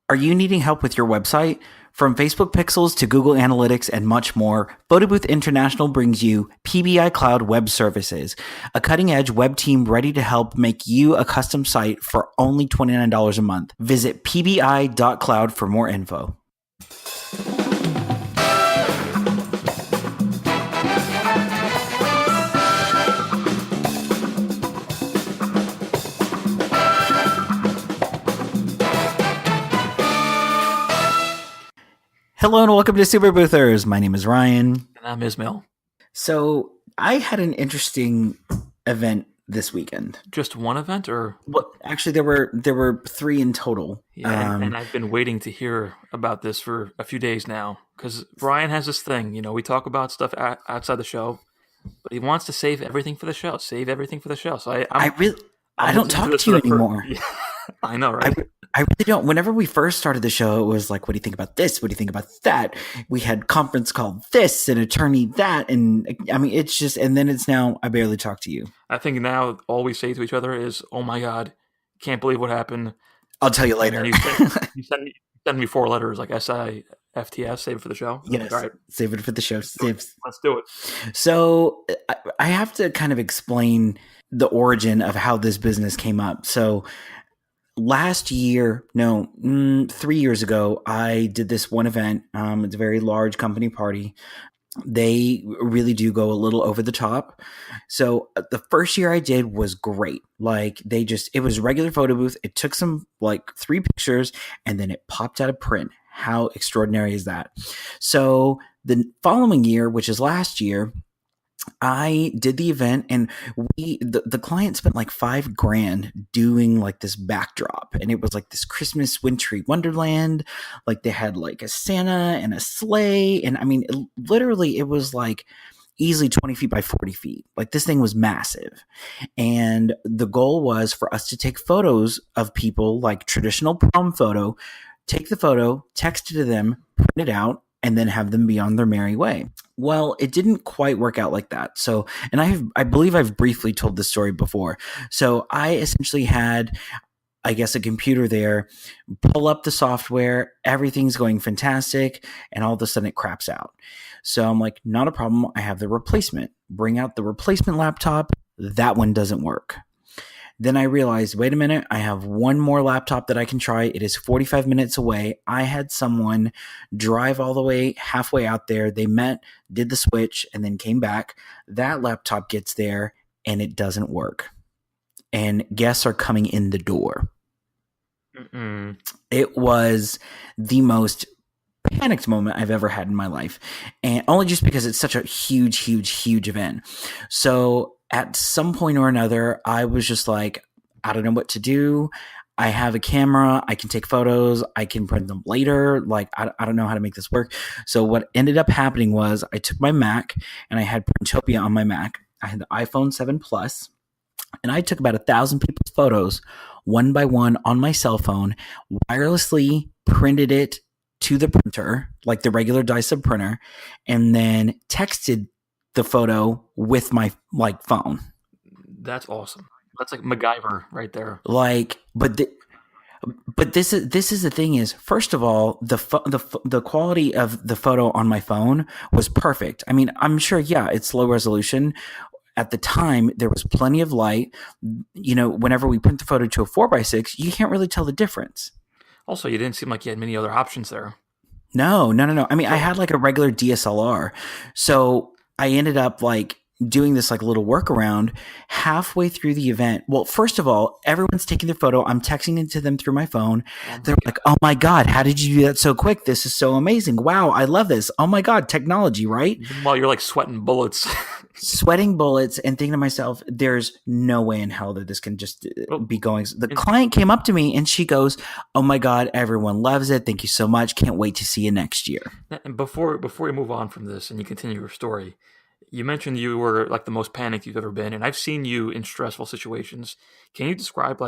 Are you needing help with your website? From Facebook Pixels to Google Analytics and much more, PhotoBooth International brings you PBI Cloud Web Services, a cutting-edge web team ready to help make you a custom site for only $29 a month. Visit pbi.cloud for more info. Hello and welcome to Super Boothers. My name is Ryan. And I'm Ismail. So I had an interesting event this weekend. Just one event, or well, actually there were three in total. Yeah, and I've been waiting to hear about this for a few days now because Ryan has this thing. You know, we talk about stuff outside the show, but he wants to save everything for the show. Save everything for the show. So I don't talk to you anymore. I know, right? I really don't. Whenever we first started the show, it was like, what do you think about this? What do you think about that? We had conference call this and attorney that. And I mean, it's just, and then it's now, I barely talk to you. I think now all we say to each other is, oh my God, can't believe what happened. I'll tell you later. You send me 4 letters like SIFTS, save it for the show. Yes. All right. Save it for the show. Let's do it. So I have to kind of explain the origin of how this business came up. So last year, 3 years ago, I did this one event. It's a very large company party. They really do go a little over the top. So the first year I did was great. Like it was regular photo booth. It took some 3 pictures and then it popped out of print. How extraordinary is that? So the following year, which is last year, I did the event and the client spent like $5,000 doing like this backdrop, and it was like this Christmas wintry wonderland. Like they had like a Santa and a sleigh, and I mean, literally it was like easily 20 feet by 40 feet. Like this thing was massive. And the goal was for us to take photos of people, like traditional prom photo, take the photo, text it to them, print it out, and then have them be on their merry way. Well, it didn't quite work out like that. So, and I believe I've briefly told this story before. So I essentially had, I guess, a computer there, pull up the software, everything's going fantastic, and all of a sudden it craps out. So I'm like, not a problem. I have the replacement. Bring out the replacement laptop. That one doesn't work. Then I realized, wait a minute, I have one more laptop that I can try. It is 45 minutes away. I had someone drive all the way halfway out there. They met, did the switch, and then came back. That laptop gets there, and it doesn't work. And guests are coming in the door. Mm-mm. It was the most panicked moment I've ever had in my life. And only just because it's such a huge, huge, huge event. So at some point or another, I was just like, I don't know what to do. I have a camera. I can take photos. I can print them later. Like, I don't know how to make this work. So what ended up happening was I took my Mac and I had Printopia on my Mac. I had the iPhone 7 Plus, and I took about 1,000 people's photos one by one on my cell phone, wirelessly printed it to the printer, like the regular Dyson printer, and then texted the photo with my phone. That's awesome. That's like MacGyver right there. But this is the thing is, first of all, the quality of the photo on my phone was perfect. I mean, I'm sure, yeah, it's low resolution. At the time, there was plenty of light. You know, whenever we print the photo to a 4x6, you can't really tell the difference. Also, you didn't seem like you had many other options there. No. I mean, I had like a regular DSLR. So I ended up doing this little workaround halfway through the event. Well, first of all, everyone's taking their photo. I'm texting it to them through my phone. They're like, oh my God, how did you do that so quick? This is so amazing. Wow, I love this. Oh my God, technology, right? While you're sweating bullets. Sweating bullets and thinking to myself, there's no way in hell that this can just be going. The client came up to me and she goes, oh my God, everyone loves it. Thank you so much. Can't wait to see you next year. And before we move on from this and you continue your story, you mentioned you were the most panicked you've ever been, and I've seen you in stressful situations. Can you describe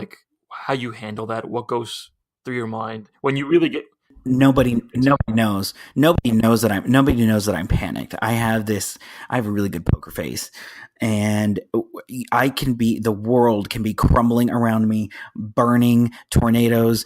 how you handle that? What goes through your mind when you really get? Nobody knows. Nobody knows that I'm panicked. I have a really good poker face, and the world can be crumbling around me, burning, tornadoes.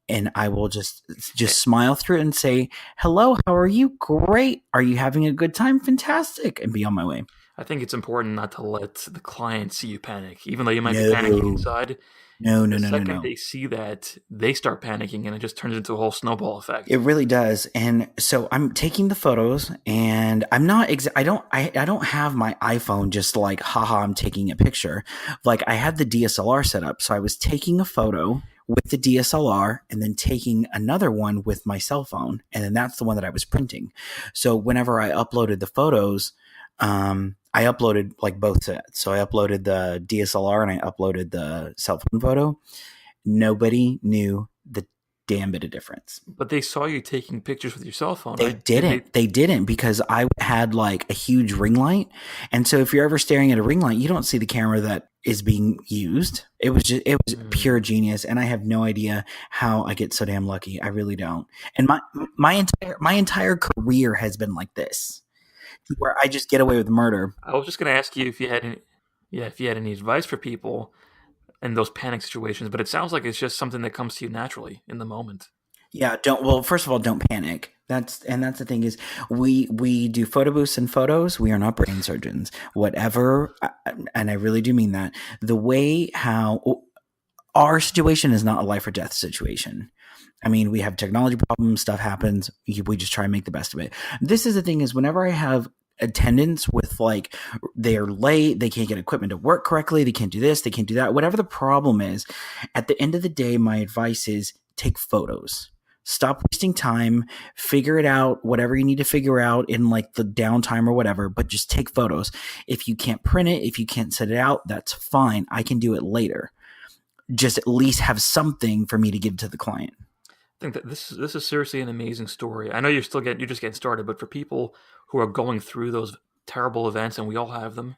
and I will just smile through it and say, "Hello, how are you? Great. Are you having a good time? Fantastic," and be on my way. I think it's important not to let the client see you panic, even though you might be panicking No, inside. no, no, The no, no, second no. they see that, they start panicking, and it just turns into a whole snowball It effect. really does. And so I'm taking the photos and I'm not I don't have my iPhone just like haha I'm taking a picture. Like I had the DSLR set up. So I was taking a photo with the DSLR and then taking another one with my cell phone. And then that's the one that I was printing. So whenever I uploaded the photos, I uploaded like both sets. So I uploaded the DSLR and I uploaded the cell phone photo. Nobody knew the damn bit of difference. But they saw you taking pictures with your cell phone, They right? Did they? didn't. They didn't because I had like a huge ring light. And so if you're ever staring at a ring light, you don't see the camera that is being used. It was pure Mm. genius and I have no idea how I get so damn lucky. I really don't. And my entire career has been like this where I just get away with murder. I was just going to ask you if you had any, yeah, if you had any advice for people in those panic situations, but it sounds like it's just something that comes to you naturally in the moment. Yeah, don't well, first of all, don't panic. That's the thing is we do photo booths and photos. We are not brain surgeons. Whatever and I really do mean that. The way how our situation is not a life or death situation. I mean, we have technology problems, stuff happens. We just try and make the best of it. This is the thing is whenever I have attendants with like they're late, they can't get equipment to work correctly, they can't do this, they can't do that, whatever the problem is, at the end of the day, my advice is take photos. Stop wasting time, figure it out, whatever you need to figure out in like the downtime or whatever, but just take photos. If you can't print it, if you can't set it out, that's fine. I can do it later. Just at least have something for me to give to the client. I think that this is seriously an amazing story. I know you're just getting started, but for people who are going through those terrible events, and we all have them,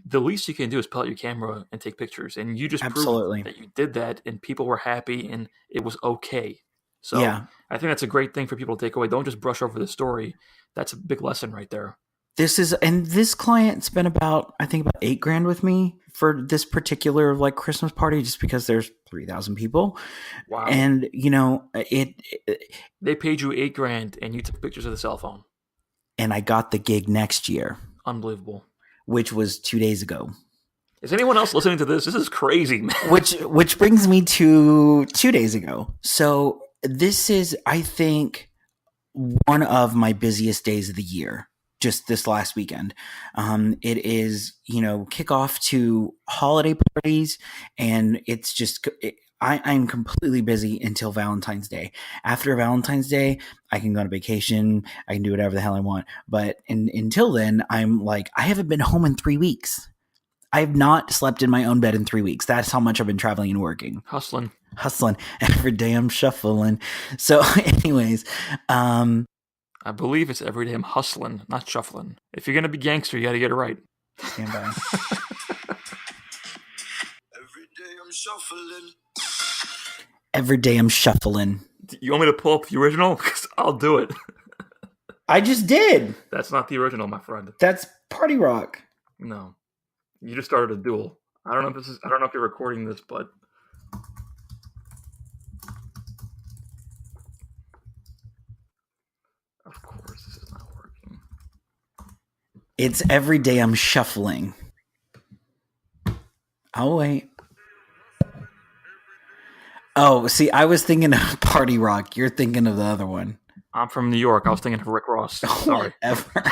the least you can do is pull out your camera and take pictures, and you just proved Absolutely. that you did that, and people were happy, and it was okay. So Yeah. I think that's a great thing for people to take away. Don't just brush over the story. That's a big lesson right there. This client spent about, I think about 8 grand with me for this particular like Christmas party, just because there's 3,000 people. Wow. And, you know, They paid you 8 grand, and you took pictures of the cell phone. and I got the gig next year, Unbelievable. which was 2 days ago. Is anyone else listening to this? This is crazy, man. Which brings me to 2 days ago. So this is, I think, one of my busiest days of the year. Just this last weekend, it is kickoff to holiday parties, and it's just I'm completely busy until Valentine's Day. After Valentine's Day, I can go on vacation. I can do whatever the hell I want. But until then, I'm like I haven't been home in 3 weeks. I have not slept in my own bed in 3 weeks. That's how much I've been traveling and working. Hustling. Hustling every day. I'm shuffling. So, anyways, um, I believe it's every day I'm hustling, not shuffling. If you're gonna be gangster, you gotta get it right. stand by. Every day I'm shuffling. Every day I'm shuffling. You want me to pull up the original? Because I'll do it. I just did. That's not the original, my friend. That's party rock. No, you just started a duel. I don't know if this is. I don't know if you're recording this, but of course this is not working. It's every day I'm shuffling. Oh, wait. Oh, see, I was thinking of party rock. You're thinking of the other one. I'm from New York. I was thinking of Rick Ross. Sorry. Whatever.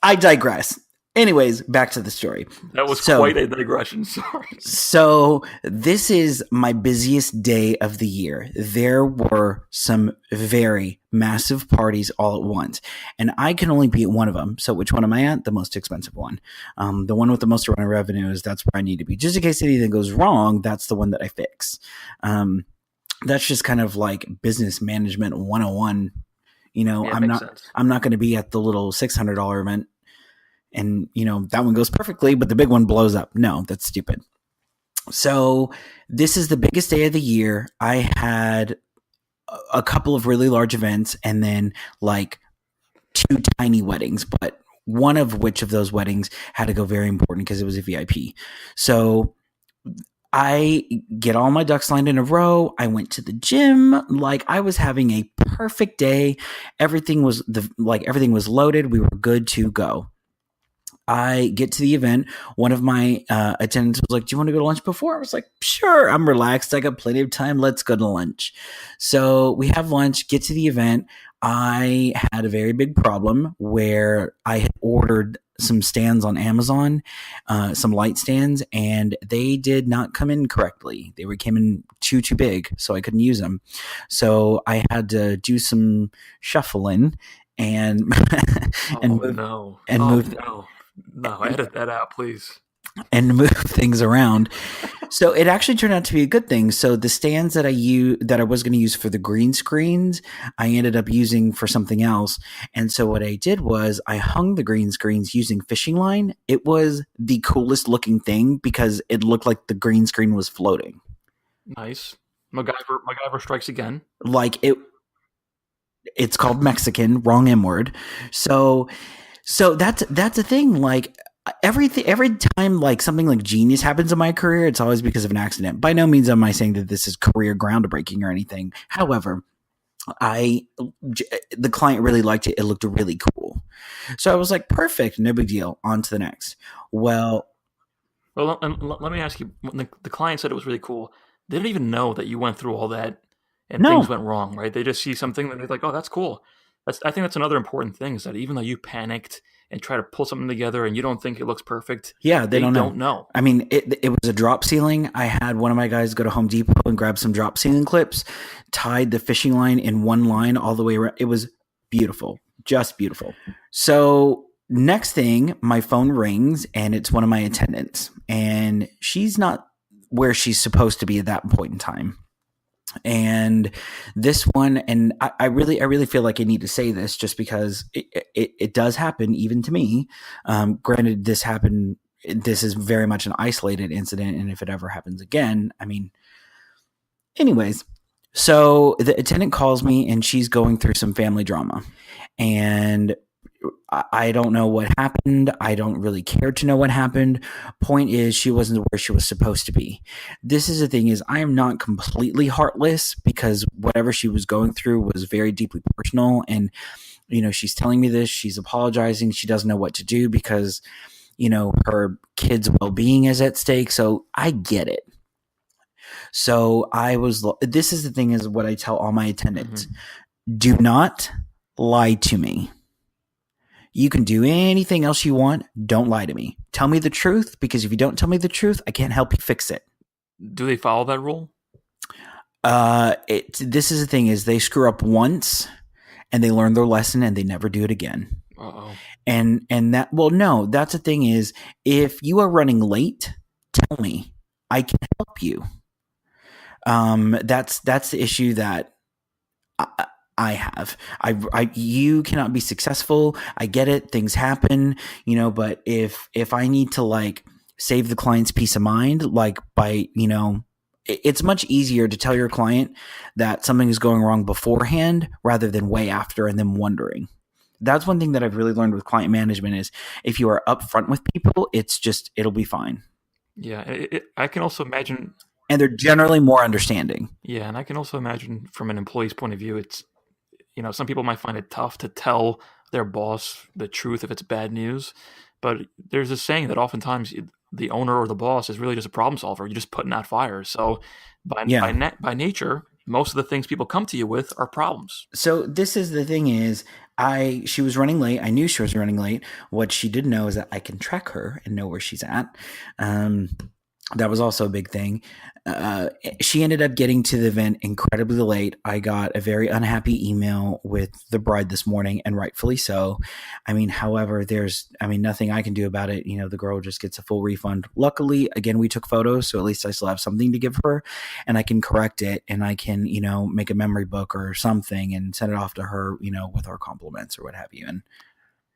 I digress. Anyways, back to the story. That was So- quite a digression. Sorry. So, this is my busiest day of the year. There were some very massive parties all at once, and I can only be at one of them. So, which one am I at? The most expensive one. The one with the most amount of revenues, that's where I need to be. Just in case anything goes wrong, that's the one that I fix. That's just kind of like business management 101. Yeah, I'm makes not sense. I'm not going to be at the little $600 event and that one goes perfectly, but the big one blows up. No, that's stupid. So this is the biggest day of the year. I had a couple of really large events and then like 2 tiny weddings, but one of which of those weddings had to go very important because it was a VIP. So I get all my ducks lined in a row. I went to the gym. Like I was having a perfect day. Everything was loaded. We were good to go. I get to the event. One of my attendants was like, "Do you want to go to lunch before?" I was like, "Sure." I'm relaxed. I got plenty of time. Let's go to lunch. So we have lunch. Get to the event. I had a very big problem where I had ordered some stands on Amazon, some light stands, and they did not come in correctly. Came in too big, so I couldn't use them. So I had to do some shuffling and Oh and move no! and Oh move no! No, edit that out, please. and move things around. So it actually turned out to be a good thing. So the stands that I was going to use for the green screens, I ended up using for something else. And so what I did was I hung the green screens using fishing line. It was the coolest looking thing because it looked like the green screen was floating. Nice. MacGyver strikes again. Like it's called Mexican, wrong M word. So that's a thing. Like every time like something like genius happens in my career, it's always because of an accident. By no means am I saying that this is career groundbreaking or anything. However, I the client really liked it. It looked really cool. So I was like, perfect, no big deal. On to the next. Well, Well, let me ask you. When the client said it was really cool, they didn't even know that you went through all that and things no. went wrong, right? They just see something and they're like, "Oh, that's cool." I think that's another important thing is that even though you panicked and try to pull something together and you don't think it looks perfect, Yeah, they they don't know. don't know. I mean, it was a drop ceiling. I had one of my guys go to Home Depot and grab some drop ceiling clips, tied the fishing line in one line all the way around. It was beautiful, just beautiful. So next thing, my phone rings and it's one of my attendants, and she's not where she's supposed to be at that point in time. And this one, and I really feel like I need to say this just because it does happen even to me. Granted, this is very much an isolated incident, and if it ever happens again, I mean, anyways. So the attendant calls me, and she's going through some family drama, and I don't know what happened. I don't really care to know what happened. Point is, she wasn't where she was supposed to be. This is the thing: is I am not completely heartless because whatever she was going through was very deeply personal, and she's telling me this. She's apologizing. She doesn't know what to do because her kid's well-being is at stake. So I get it. So I was. This is the thing: is what I tell all my attendants: do not lie to me. You can do anything else you want. Don't lie to me. Tell me the truth, because if you don't tell me the truth, I can't help you fix it. Do they follow that rule? This is the thing: is they screw up once and they learn their lesson and they never do it again. Uh-oh. And that, well, no, that's the thing: is if you are running late, tell me. I can help you. That's the issue that I have. You cannot be successful. I get it. Things happen, but if I need to like save the client's peace of mind, like by, it's much easier to tell your client that something is going wrong beforehand rather than way after and then wondering. That's one thing that I've really learned with client management is if you are upfront with people, it'll be fine. Yeah, I can also imagine. And they're generally more understanding. Yeah, and I can also imagine from an employee's point of view, it's, some people might find it tough to tell their boss the truth if it's bad news. But there's a saying that oftentimes the owner or the boss is really just a problem solver. You're just putting out fires. So by nature, most of the things people come to you with are problems. So this is the thing: is she was running late. I knew she was running late. What she didn't know is that I can track her and know where she's at. That was also a big thing. She ended up getting to the event incredibly late. I got a very unhappy email with the bride this morning, and rightfully so. I mean, however, there's nothing I can do about it. The girl just gets a full refund. Luckily, again, we took photos, so at least I still have something to give her, and I can correct it, and I can, make a memory book or something and send it off to her, with our compliments or what have you. And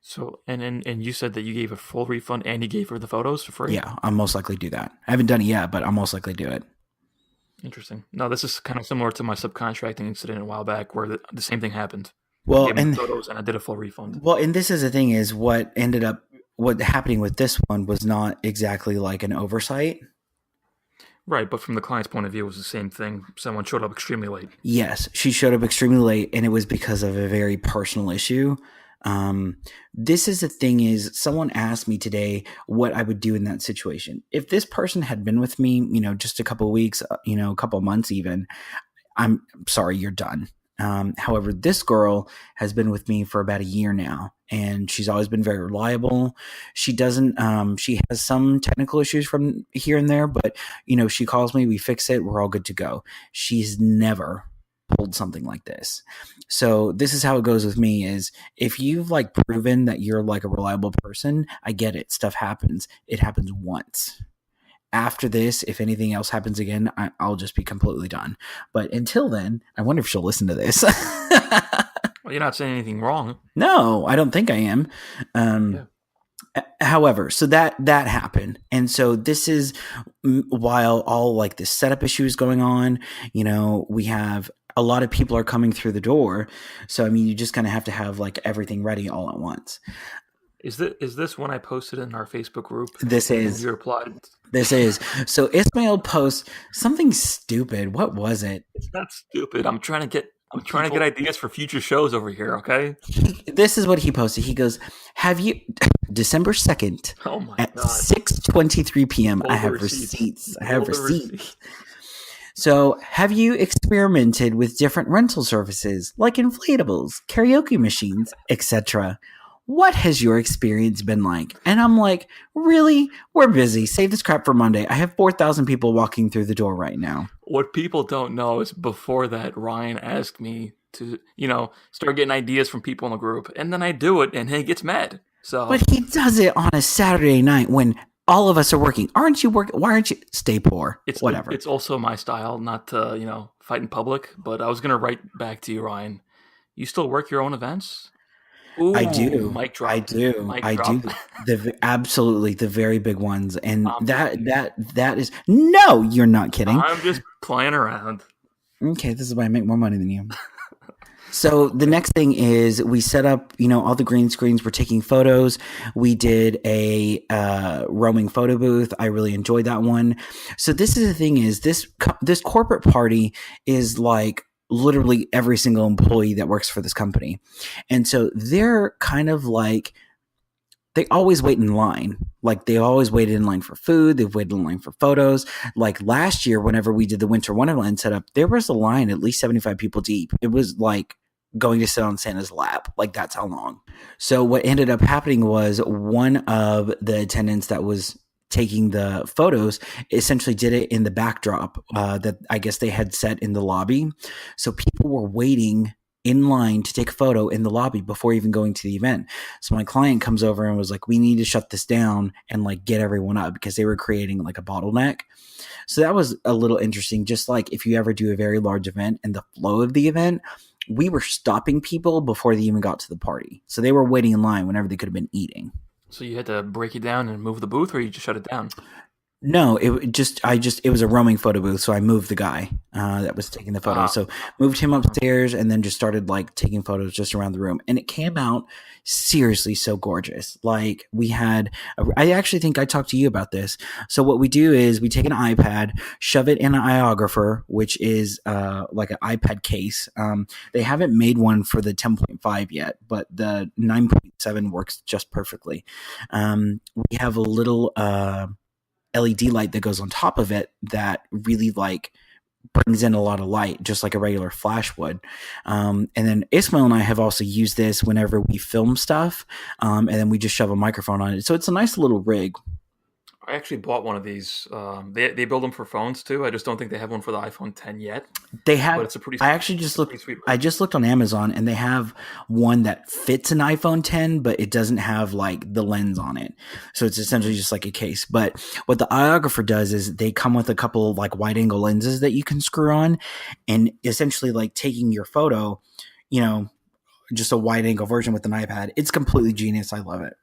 so, and you said that you gave a full refund and you gave her the photos for free? Yeah, I'll most likely do that. I haven't done it yet, but I'll most likely do it. Interesting. No, this is kind of similar to my subcontracting incident a while back where the same thing happened. Well, gave me photos and I did a full refund. Well, and this is the thing: is what happening with this one was not exactly like an oversight. Right, but from the client's point of view, it was the same thing. Someone showed up extremely late. Yes, she showed up extremely late, and it was because of a very personal issue. This is the thing: is someone asked me today what I would do in that situation if this person had been with me, just a couple of weeks, a couple of months, even. I'm sorry, you're done. However, this girl has been with me for about a year now, and she's always been very reliable. She doesn't, she has some technical issues from here and there, but she calls me, we fix it, we're all good to go. She's never pulled something like this. So this is how it goes with me: is if you've like proven that you're like a reliable person, I get it. Stuff happens. It happens once. After this, if anything else happens again, I'll just be completely done. But until then, I wonder if she'll listen to this. Well, you're not saying anything wrong. No, I don't think I am. Yeah. However, so that happened, and so this is while all like this setup issue is going on. We have a lot of people are coming through the door, so I mean, you just kind of have to have like everything ready all at once. Is this when I posted in our Facebook group? This And is you replied. this is so Ismail posts something stupid. What was it? It's not stupid. I'm trying to get ideas for future shows over here. Okay. This is what he posted. He goes, "Have you December 2nd Oh my at god. 6:23 p.m. Roll I the have receipts. receipts. I Roll have the receipts. receipts. So, have you experimented with different rental services like inflatables, karaoke machines, etc.? What has your experience been like?" And I'm like, really? We're busy. Save this crap for Monday. I have 4,000 people walking through the door right now. What people don't know is before that, Ryan asked me to, start getting ideas from people in the group, and then I do it, and he gets mad. So, But he does it on a Saturday night when all of us are working. Aren't you working? Why aren't you? Stay poor. Whatever. It's also my style not to, fight in public. But I was gonna write back to you, Ryan. You still work your own events? I Ooh, do. mic I drop. do. Mic I drop. do. Absolutely the very big ones. And I'm that kidding. that is no, you're not kidding. I'm just playing around. Okay, this is why I make more money than you. So the next thing is we set up, all the green screens. We're taking photos. We did a roaming photo booth. I really enjoyed that one. So this is the thing: is this corporate party is like literally every single employee that works for this company, and so they're kind of like they always wait in line. Like they always waited in line for food. They've waited in line for photos. Like last year, whenever we did the Winter Wonderland setup, there was a line at least 75 people deep. It was like going to sit on Santa's lap. Like that's how long. So what ended up happening was one of the attendants that was taking the photos essentially did it in the backdrop that I guess they had set in the lobby. So people were waiting in line to take a photo in the lobby before even going to the event. So my client comes over and was like, we need to shut this down and like get everyone up because they were creating like a bottleneck. So that was a little interesting. Just like if you ever do a very large event and the flow of the event, we were stopping people before they even got to the party. So they were waiting in line whenever they could have been eating. So you had to break it down and move the booth, or you just shut it down? No, it was a roaming photo booth. So I moved the guy that was taking the photos. So moved him upstairs and then just started like taking photos just around the room. And it came out seriously so gorgeous. Like I actually think I talked to you about this. So what we do is we take an iPad, shove it in an iographer, which is like an iPad case. They haven't made one for the 10.5 yet, but the 9.7 works just perfectly. We have a little LED light that goes on top of it that really like brings in a lot of light, just like a regular flash would. And then Ismail and I have also used this whenever we film stuff, and then we just shove a microphone on it. So it's a nice little rig. I actually bought one of these. They build them for phones too. I just don't think they have one for the iPhone 10 yet. They have. But it's a pretty. I actually just looked. Sweet I just looked on Amazon, and they have one that fits an iPhone 10, but it doesn't have like the lens on it. So it's essentially just like a case. But what the iographer does is they come with a couple of like wide angle lenses that you can screw on, and essentially like taking your photo, just a wide angle version with an iPad. It's completely genius. I love it.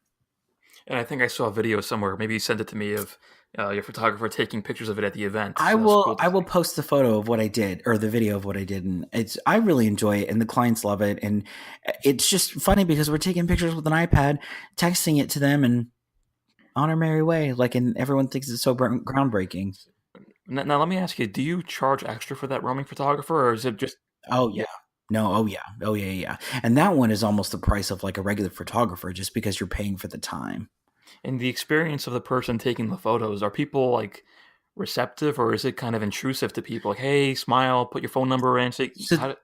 And I think I saw a video somewhere. Maybe you sent it to me of your photographer taking pictures of it at the event. I So that's will. cool to I will see. post the photo of what I did or the video of what I did, and I really enjoy it, and the clients love it, and it's just funny because we're taking pictures with an iPad, texting it to them, and on our merry way. Like, and everyone thinks it's so groundbreaking. Now, let me ask you: do you charge extra for that roaming photographer, or is it just Oh yeah? yeah. No, oh yeah. Oh yeah, yeah. And that one is almost the price of like a regular photographer just because you're paying for the time. In the experience of the person taking the photos, are people like receptive, or is it kind of intrusive to people? Like, hey, smile, put your phone number in. Say, So how?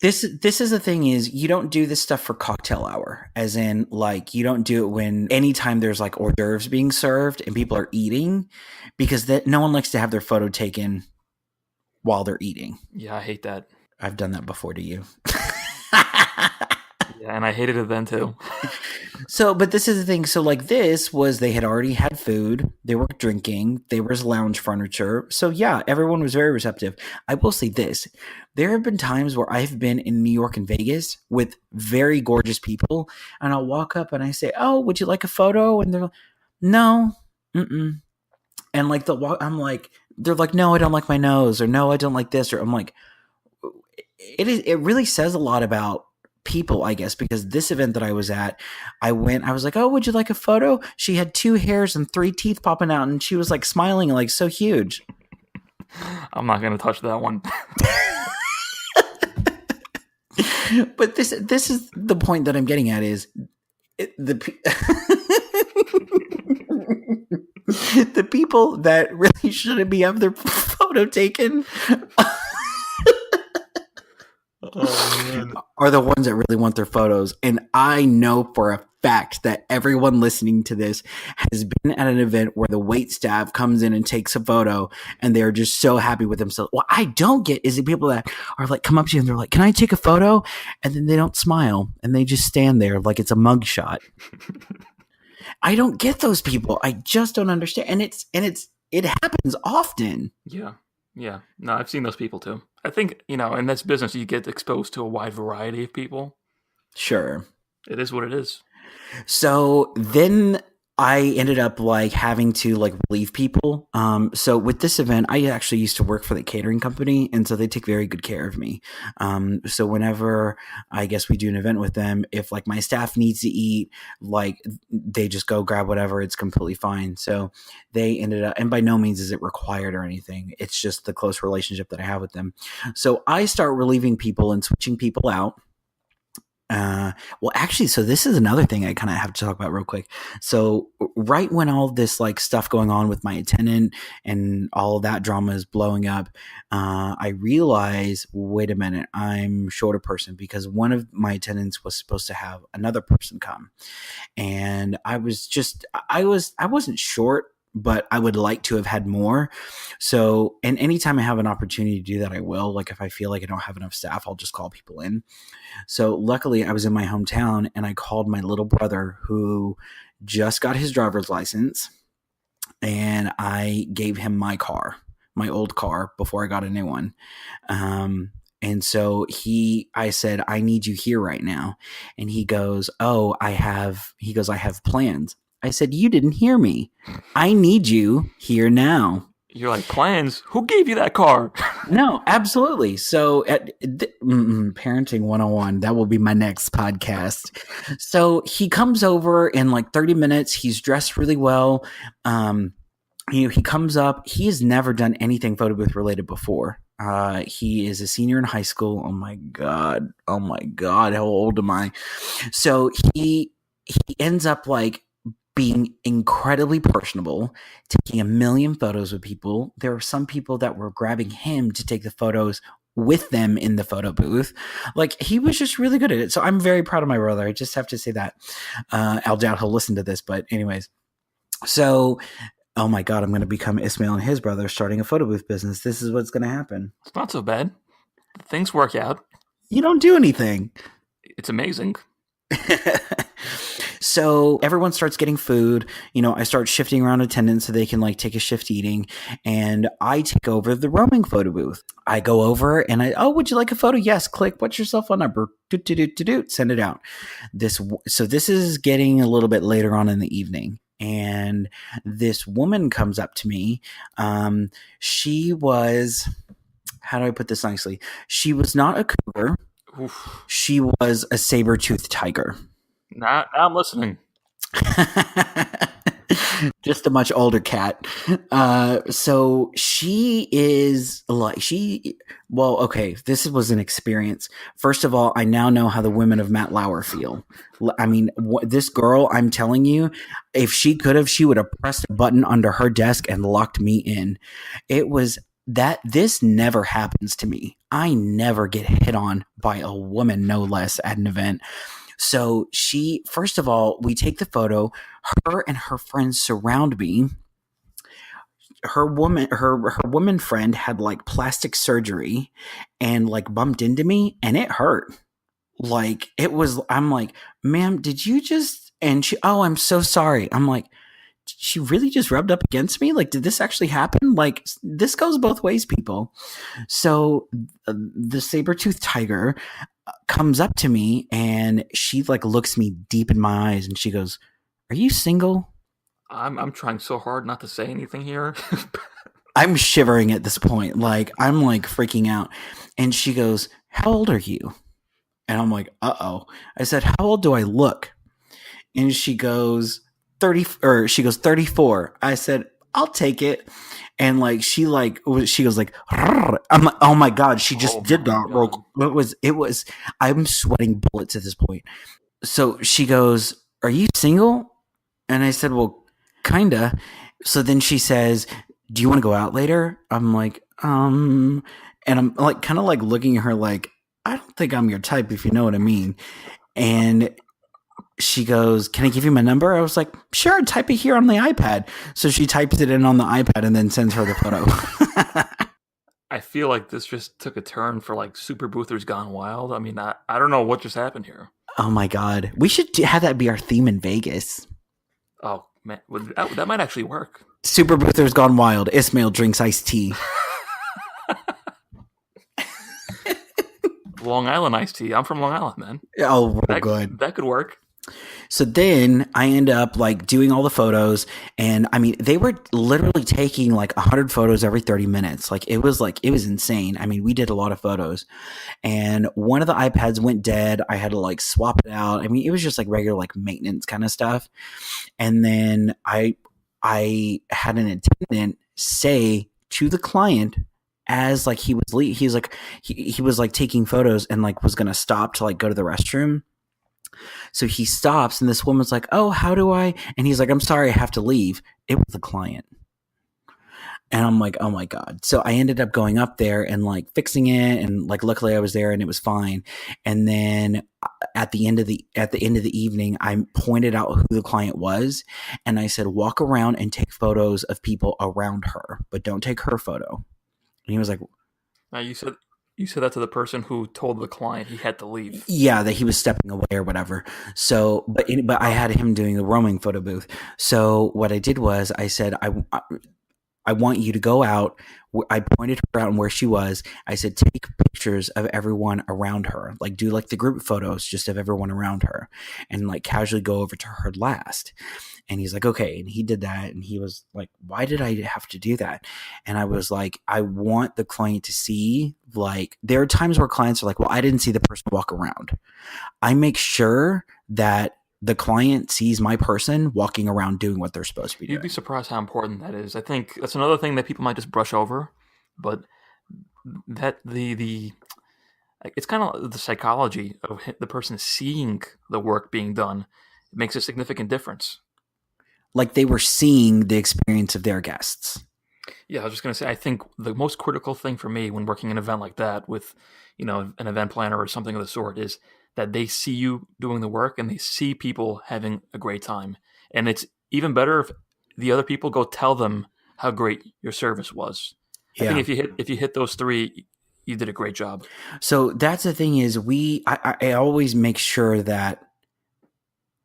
this is the thing is you don't do this stuff for cocktail hour, as in like you don't do it when anytime there's like hors d'oeuvres being served and people are eating, because that no one likes to have their photo taken while they're eating. Yeah, I hate that. I've done that before to you. Yeah, and I hated it then too. So, but this is the thing. So, like, this was they had already had food, they were drinking, there was lounge furniture. So, yeah, everyone was very receptive. I will say this: there have been times where I've been in New York and Vegas with very gorgeous people, and I'll walk up and I say, "Oh, would you like a photo?" And they're like, "No, mm-mm." And like I'm like, they're like, "No, I don't like my nose," or "No, I don't like this," or I'm like, it really says a lot about people, I guess, because this event that I was at, I was like, "Oh, would you like a photo?" She had 2 hairs and 3 teeth popping out, and she was like smiling, like so huge. I'm not gonna touch that one. But this is the point that I'm getting at is the the people that really shouldn't be having their photo taken are the ones that really want their photos. And I know for a fact that everyone listening to this has been at an event where the wait staff comes in and takes a photo and they're just so happy with themselves. What I don't get is the people that are like, come up to you and they're like, "Can I take a photo?" And then they don't smile and they just stand there like it's a mugshot. I don't get those people. I just don't understand. It happens often. Yeah. Yeah. No, I've seen those people too. I think, in this business, you get exposed to a wide variety of people. Sure. It is what it is. So then I ended up like having to like relieve people. So with this event, I actually used to work for the catering company, and so they take very good care of me. So whenever I guess we do an event with them, if like my staff needs to eat, like they just go grab whatever, it's completely fine. So they ended up, and by no means is it required or anything. It's just the close relationship that I have with them. So I start relieving people and switching people out. Well, actually, so this is another thing I kind of have to talk about real quick. So, right when all this like stuff going on with my attendant and all of that drama is blowing up, I realize, wait a minute, I'm short a person because one of my attendants was supposed to have another person come, and I wasn't short, but I would like to have had more. So, and anytime I have an opportunity to do that, I will. Like if I feel like I don't have enough staff, I'll just call people in. So luckily I was in my hometown and I called my little brother who just got his driver's license, and I gave him my car, my old car, before I got a new one. And so I said, "I need you here right now." And he goes, I have plans. I said, "You didn't hear me. I need you here now." You're like, plans? Who gave you that car? No, absolutely. So parenting 101, that will be my next podcast. So he comes over in like 30 minutes. He's dressed really well. He comes up. He has never done anything photo booth related before. He is a senior in high school. Oh my God. Oh my God. How old am I? So he ends up like being incredibly personable, taking a million photos with people. There were some people that were grabbing him to take the photos with them in the photo booth. Like he was just really good at it. So I'm very proud of my brother. I just have to say that. I doubt he'll listen to this, but anyways. So, oh my God, I'm going to become Ismail and his brother starting a photo booth business. This is what's going to happen. It's not so bad. Things work out. You don't do anything. It's amazing. So everyone starts getting food. I start shifting around attendance so they can like take a shift eating, and I take over the roaming photo booth. I go over and would you like a photo? Yes. Click. What's your cell phone number? Send it out. So this is getting a little bit later on in the evening. And this woman comes up to me. She was, how do I put this nicely? She was not a cougar. Oof. She was a saber-toothed tiger. Now I'm listening. Just a much older cat. So she is like she. Well, okay. This was an experience. First of all, I now know how the women of Matt Lauer feel. I mean, this girl. I'm telling you, if she could have, she would have pressed a button under her desk and locked me in. It was that this never happens to me. I never get hit on by a woman, no less, at an event. So she, first of all, we take the photo. Her and her friends surround me. Her woman friend had like plastic surgery and like bumped into me, and it hurt. Like it was. I'm like, ma'am, did you just? And she, oh, I'm so sorry. I'm like, she really just rubbed up against me. Like, did this actually happen? Like, this goes both ways, people. So the saber-toothed tiger comes up to me and she like looks me deep in my eyes and she goes, "Are you single?" I'm trying so hard not to say anything here. I'm shivering at this point. Like, I'm like freaking out. And she goes, "How old are you?" And I'm like, "Uh-oh." I said, "How old do I look?" And she goes, 30, or she goes, 34. I said, "I'll take it." And like she goes like, I'm like, oh my god, she just Oh did my that. god. It was I'm sweating bullets at this point. So she goes, "Are you single?" And I said, "Well, kinda." So then she says, "Do you want to go out later?" I'm like, and I'm like kind of like looking at her like, "I don't think I'm your type, if you know what I mean." And she goes, "Can I give you my number?" I was like, "Sure, type it here on the iPad." So she types it in on the iPad and then sends her the photo. I feel like this just took a turn for like Super Boothers Gone Wild. I mean, I don't know what just happened here. Oh my god, we should have that be our theme in Vegas. Oh man, that might actually work. Super Boothers Gone Wild. Ismail drinks iced tea. Long Island iced tea. I'm from Long Island, man. Oh, real That good. that could work. So then I end up like doing all the photos, and I mean they were literally taking like 100 photos every 30 minutes. Like it was insane. I mean, we did a lot of photos, and one of the iPads went dead. I had to like swap it out. I mean, it was just like regular like maintenance kind of stuff. And then I had an attendant say to the client as like he's like he was like taking photos and like was gonna stop to like go to the restroom. So he stops and this woman's like, "Oh, how do I?" And he's like, "I'm sorry, I have to leave." It was the client. And I'm like, "Oh my god." So I ended up going up there and like fixing it, and like luckily I was there and it was fine. And then at the end of the evening, I pointed out who the client was, and I said, "Walk around and take photos of people around her, but don't take her photo." And he was like, Now you said that to the person who told the client he had to leave. "Yeah, that he was stepping away or whatever." So, but I Oh, had him doing the roaming photo booth. So what I did was I said, I want you to go out. I pointed her out and where she was. I said, take pictures of everyone around her. Like, do like the group photos just of everyone around her and like casually go over to her last. And he's like, "Okay." And he did that. And he was like, "Why did I have to do that?" And I was like, "I want the client to see, like, there are times where clients are like, well, I didn't see the person walk around. I make sure that the client sees my person walking around doing what they're supposed to be you'd be doing." surprised how important that is. I think that's another thing that people might just brush over, but that the it's kind of the psychology of the person seeing the work being done. It makes a significant difference. Like they were seeing the experience of their guests. Yeah, I was just gonna say, I think the most critical thing for me when working an event like that with, an event planner or something of the sort is that they see you doing the work and they see people having a great time. And it's even better if the other people go tell them how great your service was. I think Yeah. if you hit those three, you did a great job. So that's the thing is I always make sure that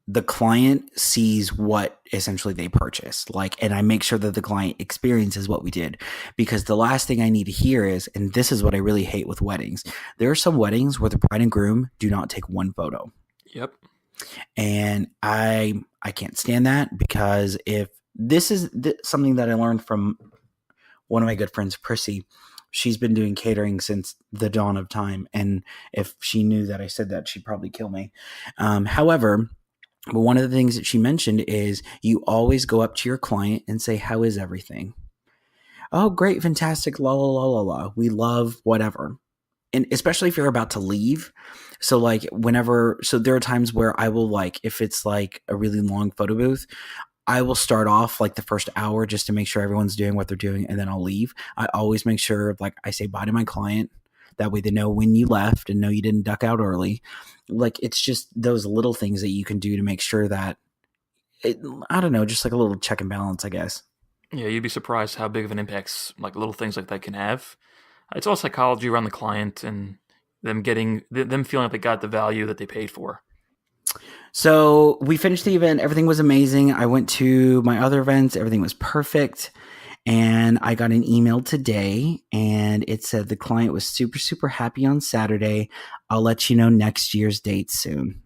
the client sees what essentially they purchased. Like, and I make sure that the client experiences what we did, because the last thing I need to hear is, and this is what I really hate with weddings. There are some weddings where the bride and groom do not take one photo. Yep. And I can't stand that, because if this is something that I learned from one of my good friends, Prissy. She's been doing catering since the dawn of time, and if she knew that I said that, she'd probably kill me. However, But one of the things that she mentioned is you always go up to your client and say, how is everything? Oh, great, fantastic, la, la, la, la, la. We love whatever. And especially if you're about to leave. So like so there are times where I will like, if it's like a really long photo booth, I will start off like the first hour just to make sure everyone's doing what they're doing, and then I'll leave. I always make sure like I say bye to my client. That way they know when you left and know you didn't duck out early. Like it's just those little things that you can do to make sure that I don't know, just like a little check and balance, I guess. Yeah, you'd be surprised how big of an impact like little things like that can have. It's all psychology around the client and them feeling like they got the value that they paid for. So we finished the event. Everything was amazing. I went to my other events. Everything was perfect. And I got an email today and it said the client was super, super happy on Saturday. I'll let you know next year's date soon.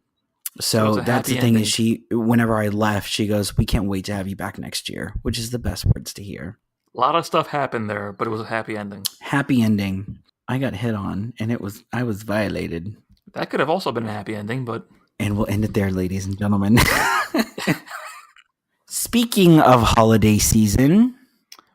So that's the thing is whenever I left, she goes, we can't wait to have you back next year, which is the best words to hear. A lot of stuff happened there, but it was a happy ending. Happy ending. I got hit on and I was violated. That could have also been a happy ending, but. And we'll end it there, ladies and gentlemen. Speaking of holiday season,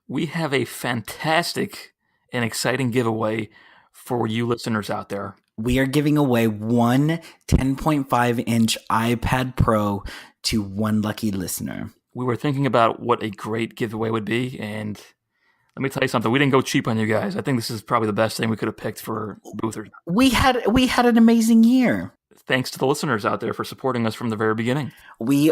we have a fantastic and exciting giveaway for you listeners out there. We are giving away one 10.5-inch iPad Pro to one lucky listener. We were thinking about what a great giveaway would be, and let me tell you something. We didn't go cheap on you guys. I think this is probably the best thing we could have picked for Boothers. We had an amazing year. Thanks to the listeners out there for supporting us from the very beginning. We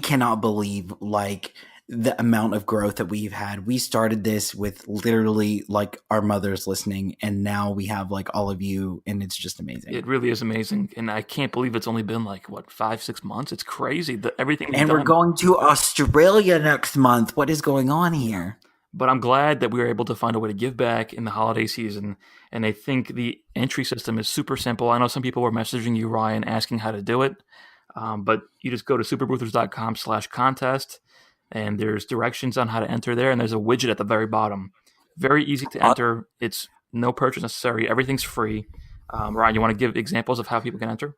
cannot believe like the amount of growth that we've had. We started this with literally like our mothers listening, and now we have like all of you, and it's just amazing. It really is amazing, and I can't believe it's only been like 5-6 months. It's crazy that everything. And we're going to Australia next month. What is going on here? But I'm glad that we were able to find a way to give back in the holiday season. And I think the entry system is super simple. I know some people were messaging you, Ryan, asking how to do it. But you just go to superboothers.com/contest, and there's directions on how to enter there. And there's a widget at the very bottom. Very easy to enter. It's no purchase necessary. Everything's free. Ryan, you want to give examples of how people can enter?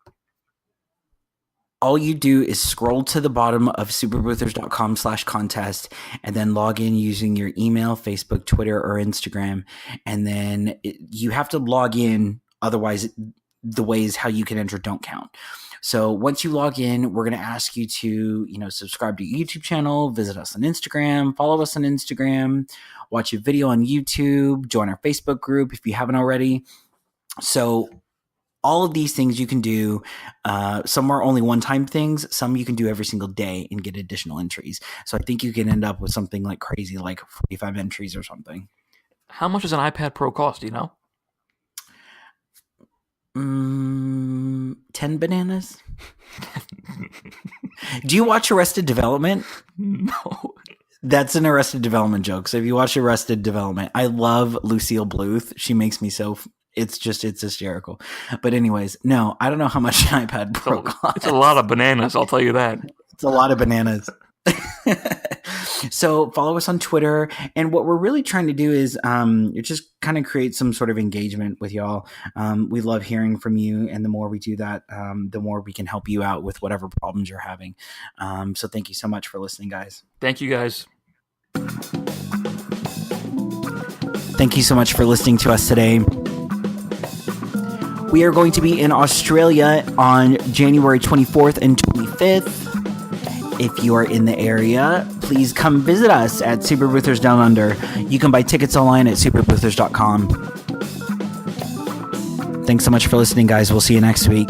All you do is scroll to the bottom of superboothers.com/contest and then log in using your email, Facebook, Twitter, or Instagram. And then you have to log in. Otherwise, the ways how you can enter don't count. So once you log in, we're going to ask you to, subscribe to your YouTube channel, visit us on Instagram, follow us on Instagram, watch a video on YouTube, join our Facebook group if you haven't already. So all of these things you can do. Some are only one-time things. Some you can do every single day and get additional entries. So I think you can end up with something like crazy, like 45 entries or something. How much does an iPad Pro cost? Do you know? 10 bananas. Do you watch Arrested Development? No. That's an Arrested Development joke. So if you watch Arrested Development, I love Lucille Bluth. She makes me so... It's hysterical. But anyways, no, I don't know how much an iPad Pro costs. It's a lot of bananas, I'll tell you that. It's a lot of bananas. So follow us on Twitter. And what we're really trying to do is just kind of create some sort of engagement with y'all. We love hearing from you. And the more we do that, the more we can help you out with whatever problems you're having. So thank you so much for listening, guys. Thank you, guys. Thank you so much for listening to us today. We are going to be in Australia on January 24th and 25th. If you are in the area, please come visit us at Super Boothers Down Under. You can buy tickets online at superboothers.com. Thanks so much for listening, guys. We'll see you next week.